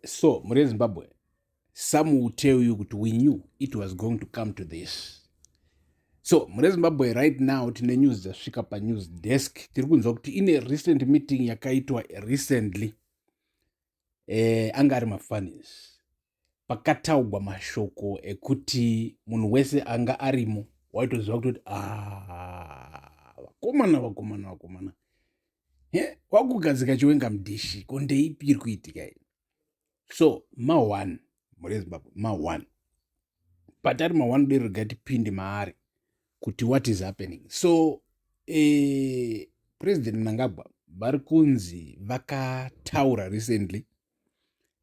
So muri Zimbabwe, some will tell you that we knew it was going to come to this. So muri Zimbabwe right now tine news dzasvika panews desk. Tiri kunzwa kuti ine recent meeting yakaitwa recently anga ari mafanis, pakataugwa mashoko ekuti munhu wese anga arimo waitoziva kutoti vakomana wakugadzika Chiwenga mudhishi ko ndeipi iri kuitika iyi. So ma1 muri Zimbabwe ma1 patari ma1 dero gatipinde maari kuti what is happening. So President Mnangagwa vari kunzi vakataura recently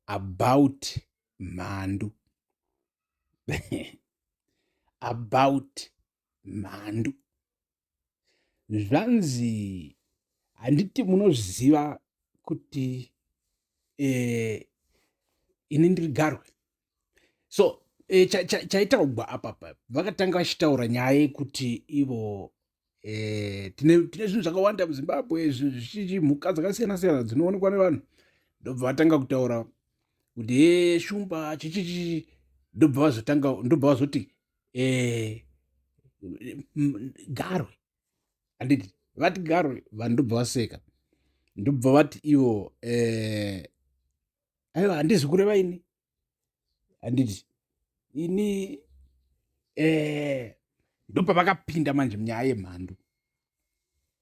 about mhandu about mhandu. Zvanzi handiti munozviziva kuti ini ndiri Garwe. So chaitaugwa apapa vakatanga vachitaura nyaya yekuti ivo tine zvinhu zvakawanda muZimbabwe zvichichi mhuka dzakasiyana siyana dzinoonekwa nevanhu, ndobva vatanga kutaura kuti shumba chichichi, ndobva vazoti Garwe. Handiti vati Garwe, vanhu ndobva vaseka, ndobva vati ivo aiwa handizi kureva ini, handiti ini ndopa vakapinda manje munyaya yemhandu,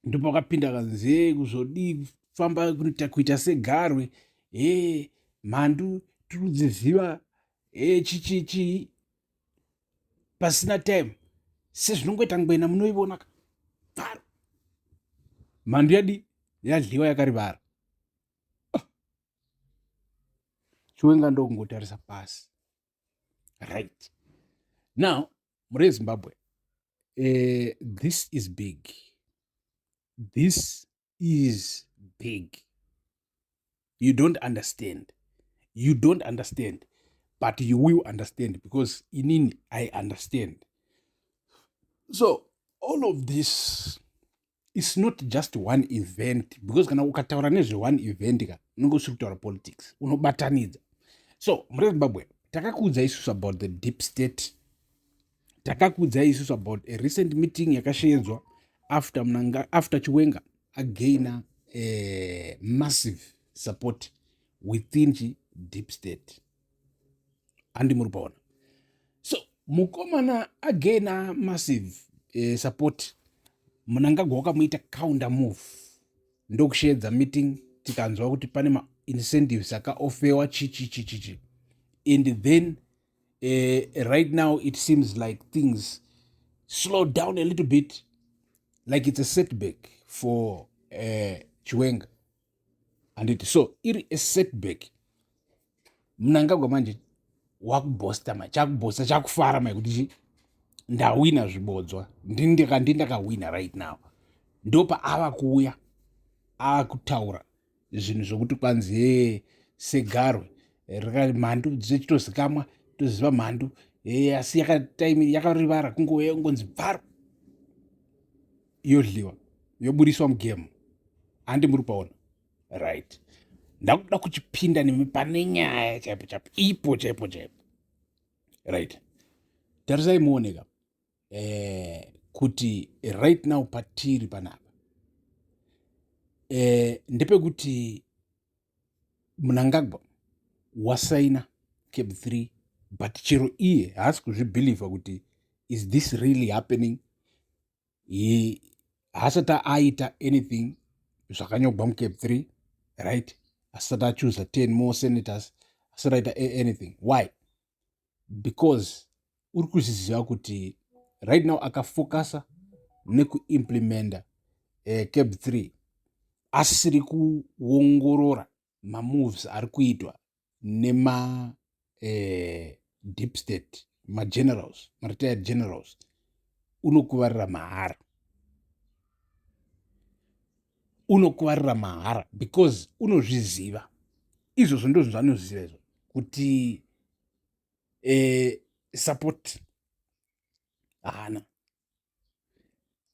ndopa vakapinda kanzi kuzodi kufamba kuita seGarwe, mhandu tiri kudziziva chichichi pasina time sezvinongoita ngwena munoivona vharo mhandu yadliwa yakarivara. Chiwenga ndokungotarisa pasi. Right now muri Zimbabwe, this is big. This is big. You don't understand, but you will understand because inini I understand. So all of this is not just one event, because kana ukataura nezve one event ka unenge usiri kutaura politics, unobatanidza. So muri Zimbabwe takakuudza isusu about the deep state, takakuudza isusu about a recent meeting yakashedzwa after Chiwenga againa massive support within deep state. Andi muri paona. So mukomana againa massive support, Mnangagwa wakamuita counter move ndokushedza meeting tikanzwa kuti pane ma incentives akaofewa chichi. And then right now it seems like things slowed down a little bit, like it's a setback for Chiwenga. And so iri a setback, Mnangagwa manje wakubosta chakubosta chakufara kuti ndawina zvibodzwa, ndindakawina right now. Ndopa ava kuuya akutaura zvinhu zvokuti kwanzi seGarwe mhandu dzichitozikamwa, toziva mhandu asi time yakarivara kungonzi bvaro yodliwa yoburiswa mugame. Handi muri paona. Right, ndakuda kuchipinda nemi pane nyaya chaipo ipo chaipo. Right, tarisai muoneka kuti right now patiri panapa ndepekuti Mnangagwa wasaina Cap 3, but chero iye haasi kuzvibhilivha kuti is this really happening. Haasati aita anything zvakanyogwa muCap 3, right? Asati achuza 10 more senators, asati aita anything. Why? Because uri kuzviziva kuti right now akafokasa nekuimplementa Cap 3, asiri kuongorora mamoves ari kuitwa nema deep state, magenerals, maretired generals. Unokuvarira mahara because unozviziva izvozvo ndo zvaanoziva izvo kuti support haana,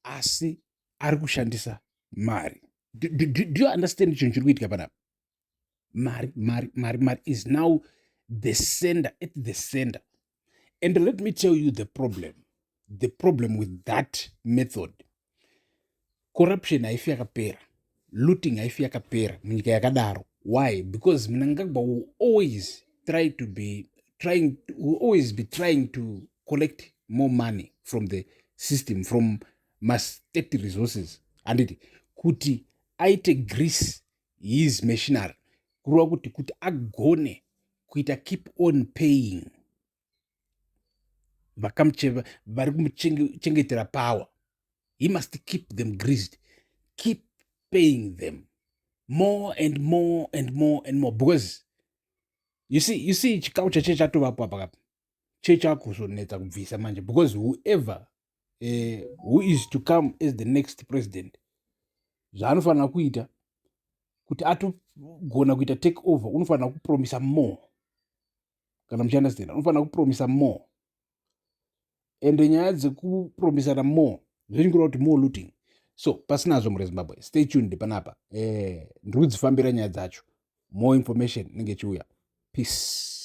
asi ari kushandisa mari. Do you understand chinhu chiri kuitika panapa? Mari is now the center, at the center. And let me tell you the problem with that method. Corruption haifi yakapera, looting haifi yakapera munyika yakadaro. Why? Because Mnangagwa will always be trying to collect more money from the system, from state resources. And kuti aite grease his machinery, kurwa kuti agone kuita keep on paying vari kumuchengetera power. He must keep them greased, keep paying them more and more and more and more, because you see chikamu chache chatovapo apa chechakuzonetsa kubvisa manje, because whoever who is to come as the next president, zvaanofanira kuita kuti atogona kuita take over, unofanira kupromisa more. Kana muchiunderstand, unofanira kupromisa more, and nyaya dzekupromisana more zvichingoreva kuti more looting. So pasinazvo mure Zimbabwe, stay tuned panapa. Ndiri kudzifambira nyaya dzacho. More information inenge chiuya. Peace.